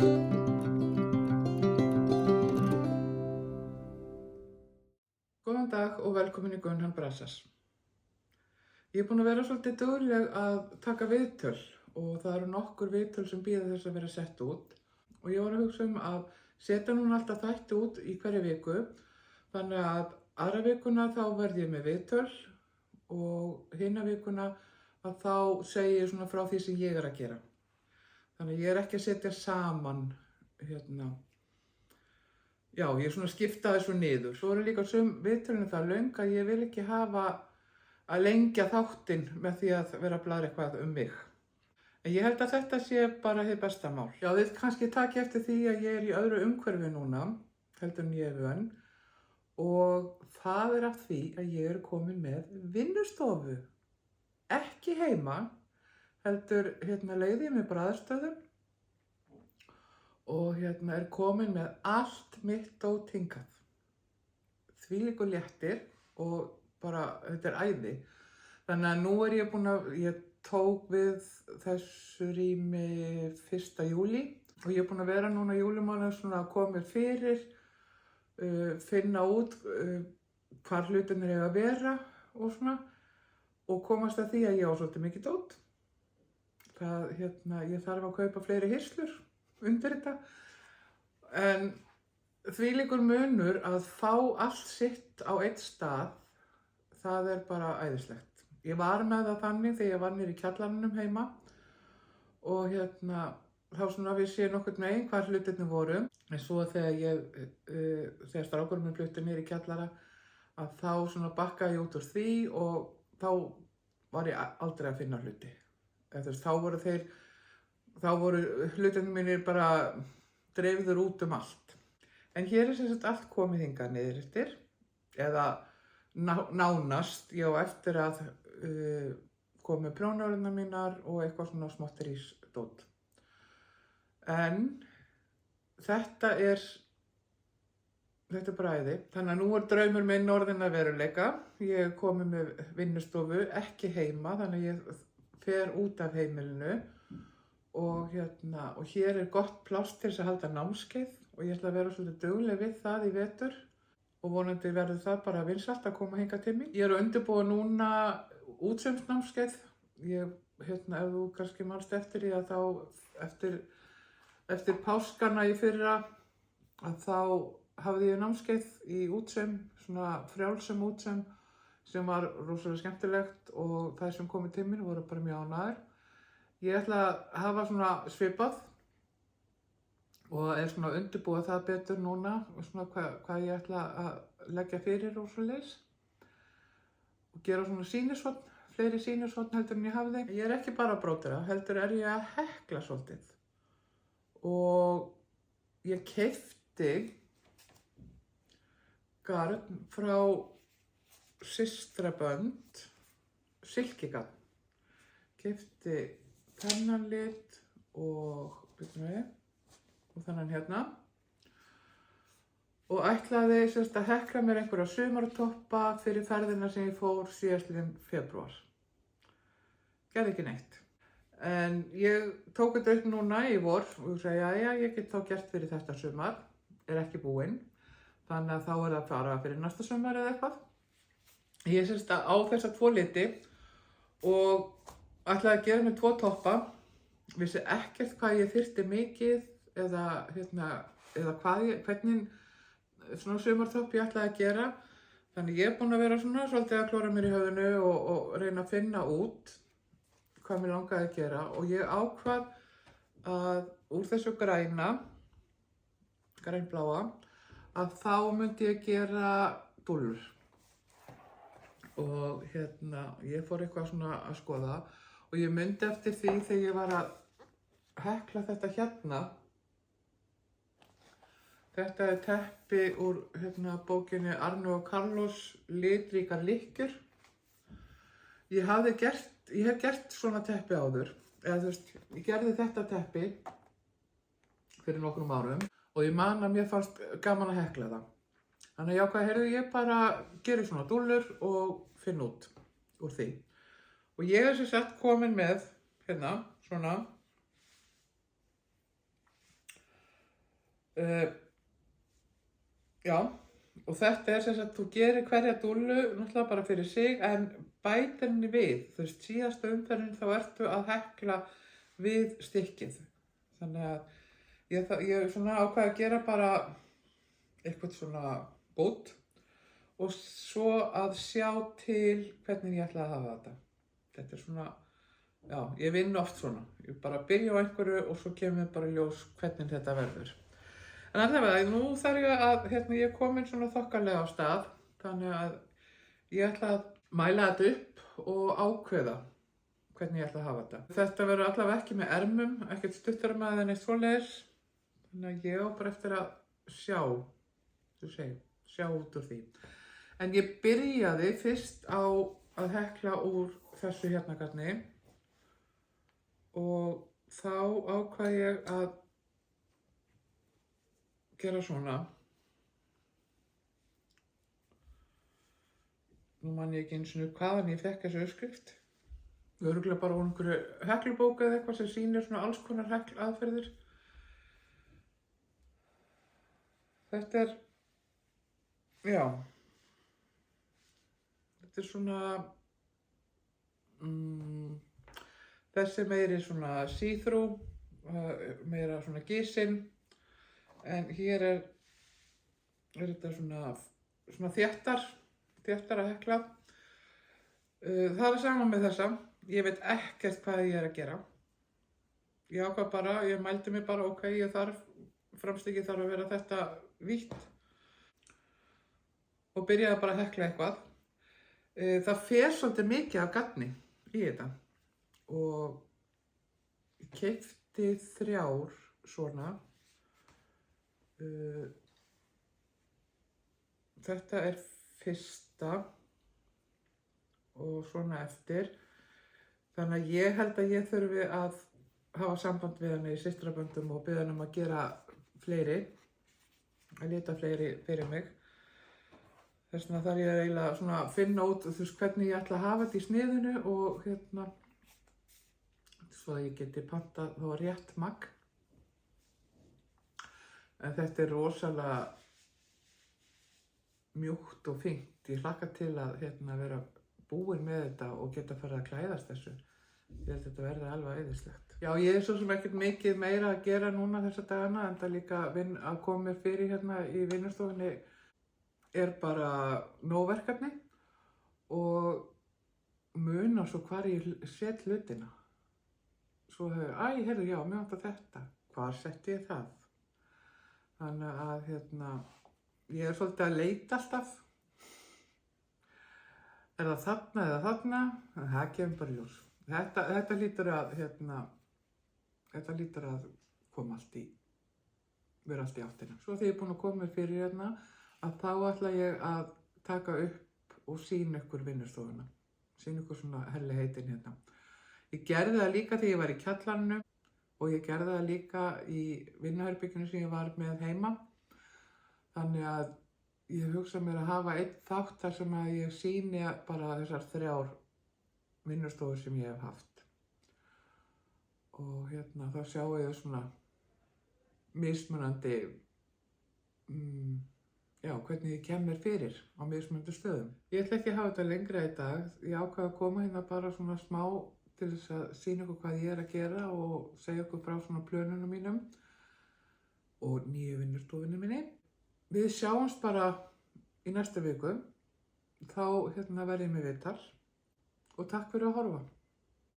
Góðan dag og velkomin í Gunnhan Brassas. Ég er búin að vera svolítið dugleg að taka viðtöl og það eru nokkur viðtöl sem bíða þess að vera sett út. Og ég var að hugsa að setja núna alltaf þætti út í hverju viku. Þannig að aðra vikuna þá verð ég með viðtöl og hina vikuna að þá segi ég svona frá því sem ég er að gera. Þannig að ég er ekki að setja saman Já, ég er svona að skipta þessu niður. Svo eru líka viðtölin það löng að ég vil ekki hafa að lengja þáttinn með því að vera að blaðra eitthvað mig. En ég held að þetta sé bara hið besta mál. Já, þið kannski taki eftir því að ég er í öðru umhverfi núna, heldur en ég er vön. Og það er af því að ég er komin með vinnustofu. Ekki heima, heldur leigði ég mig bara aðstöðum. Og er komin með allt mitt dót hingað. Þvílíkur léttir og bara, þetta er æði. Þannig að nú er ég tók við þessu rými 1. júlí og ég er búin að vera núna júlímánuð svona að koma mér fyrir, finna út hvar hlutirnir eiga að vera og svona og komast að því að ég á svolítið mikið dót. Ég þarf að kaupa fleiri hirslur undir þetta, en þvílíkur munur að fá allt sitt á einn stað, það er bara æðislegt. Ég var með það þannig þegar ég var niður í kjallaranum heima og þá svona vissi ég nokkurn veginn hvar hlutirnir voru, en svo þegar strákurinn minn flutti niður í kjallara að þá svona bakkaði ég út úr því og þá var ég aldrei að finna hluti. Þá voru hlutirnir mínir bara dreifður út allt. En hér er sem sagt allt komið hingað niður eftir, eða nánast, ég á eftir að komi prjónarnar mínar og eitthvað svona smotterísdót. En þetta er bara æði. Þannig að nú er draumur minn orðinn að veruleika. Ég er komin með vinnustofu, ekki heima, þannig að ég fer út af heimilinu. Og hér er gott pláss til þess að halda námskeið og ég ætla að vera svolítið dugleg við það í vetur og vonandi verður það bara vinsælt að koma hingað til mín. Ég er að undirbúa núna útsaumsnámskeið. Ef þú kannski manst eftir því að þá eftir páskana í fyrra að þá hafði ég námskeið í útsaum, svona frjálsum útsaum sem var rosalega skemmtilegt og þær sem komu til mín voru bara mjög ánægðar. Ég ætla að hafa svona svipað og er svona að undirbúa það betur núna og svona hvað ég ætla að leggja fyrir og svoleiðis og gera svona sýnishorn, fleiri sýnishorn heldur en ég hafði. Ég er ekki bara að brótera, heldur er ég að hekla svolítið og ég keypti garn frá Systrabönd, silkigarn. Keypti þennan lit og þennan hérna og ætlaði að hekla mér einhverja sumartoppa fyrir ferðina sem ég fór síðastliðinn febrúar. Gerði ekki neitt. En ég tók þetta upp núna í vor og sagði jæja, ég get þá gert fyrir þetta sumar, er ekki búinn, þannig að þá er það að fara fyrir næsta sumar eða eitthvað. Ég á þessa 2 liti og ætlaði að gera með 2 toppa, vissi ekkert hvað ég þyrfti mikið eða hvernig svona sumartopp ég ætlaði að gera. Þannig ég er búin að vera svona svolítið að klóra mér í höfðinu og reyna að finna út hvað mér langaði að gera og ég ákvað að úr þessu grænbláa, að þá myndi ég gera dúllur. Og ég fór eitthvað svona að skoða og ég myndi eftir því þegar ég var að hekla þetta hérna. Þetta er teppi úr bókinni Arno og Carlos litríkar lykkjur. Ég hef gert svona teppi áður. Ég gerði þetta teppi fyrir nokkrum árum og ég man að mér fannst gaman að hekla það. Þannig að ég ákvað, heyrðu, ég bara geri svona dúllur og finn út úr því. Og ég er sem sagt komin með, svona, Já, og þetta er sem sagt, þú gerir hverja dúllu náttúrulega bara fyrir sig en bætir henni við. Þú veist, síðasta umferðin þá ertu að hekla við stykkið. Þannig að ég svona ákvað að gera bara eitthvað svona bót og svo að sjá til hvernig ég ætla að hafa þetta. Þetta er svona, já, ég vinn oft svona. Ég bara byrja á einhverju og svo kemur bara í ljós hvernig þetta verður. En allavega, nú þarf ég að, ég er komin svona þokkalega á stað, þannig að ég ætla að mæla þetta upp og ákveða hvernig ég ætla að hafa þetta. Þetta verður allavega ekki með ermum, ekkert stutterma eða neitt svoleiðis, þannig að ég á bara eftir að sjá út úr því. En ég byrjaði fyrst á að hekla úr þessu hérna garni og þá ákvað ég að gera svona. Nú man ég ekki einu sinni hvaðan ég fekk þessu uppskrift. Örugglega bara úr einhverju heklubók eða eitthvað sem sýnir svona alls konar heklaðferðir. Þetta er, já, þetta er svona, þessi meiri svona see-through, meira svona gisinn. En hér er þetta svona þéttar að hekla. Það er sama með þessa. Ég veit ekkert hvað ég er að gera. Ég ákvað bara, ég mældi mig bara, ok, framstykkið þarf að vera þetta vítt. Og byrjaði bara að hekla eitthvað. Það fer svolítið mikið af garni í þetta. Og ég keypti 3 svona. Þetta er fyrsta og svona eftir. Þannig að ég held að ég þurfi að hafa samband við hann í systraböndum og biðja hann um að gera fleiri, að lita fleiri fyrir mig. Þess vegna þarf ég eiginlega svona að finna út hvernig ég ætla að hafa þetta í sniðinu og svo að ég geti pantað þá rétt magn. En þetta er rosalega mjúkt og fínt. Ég hlakka til að vera búin með þetta og geta farið að klæðast þessu. Ég held að þetta verði alveg æðislegt. Já, ég er svo sem ekkert mikið meira að gera núna þessa dagana, en það líka að koma mér fyrir í vinnustofunni er bara nóg verkefni og muna svo hvar ég set hlutina. Svo heyrðu, já, mér vantar þetta. Hvar setti ég það? Þannig að ég er svolítið að leita alltaf. Er það þarna eða þarna? En það kemur bara í ljós. Þetta lítur að koma vera allt í áttina. Svo þegar ég er búin að koma mér fyrir að þá ætla ég að taka upp og sýna ykkur vinnustofuna. Sýna ykkur svona herligheitin hérna. Ég gerði það líka þegar ég var í kjallarinu. Og ég gerði það líka í vinnuherberginu sem ég var með heima. Þannig að ég hugsa mér að hafa einn þátt þar sem að ég sýni bara þessar 3 vinnustofur sem ég hef haft. Og þá sjáu ég svona mismunandi, hvernig ég kem mér fyrir á mismunandi stöðum. Ég ætla ekki að hafa þetta lengra í dag. Ég ákvað að koma hérna bara svona smá til þess að sýna ykkur hvað ég er að gera og segja ykkur frá svona plönunum mínum og nýju vinnustofunni minni. Við sjáumst bara í næstu viku. Þá verð ég með viðtal og takk fyrir að horfa.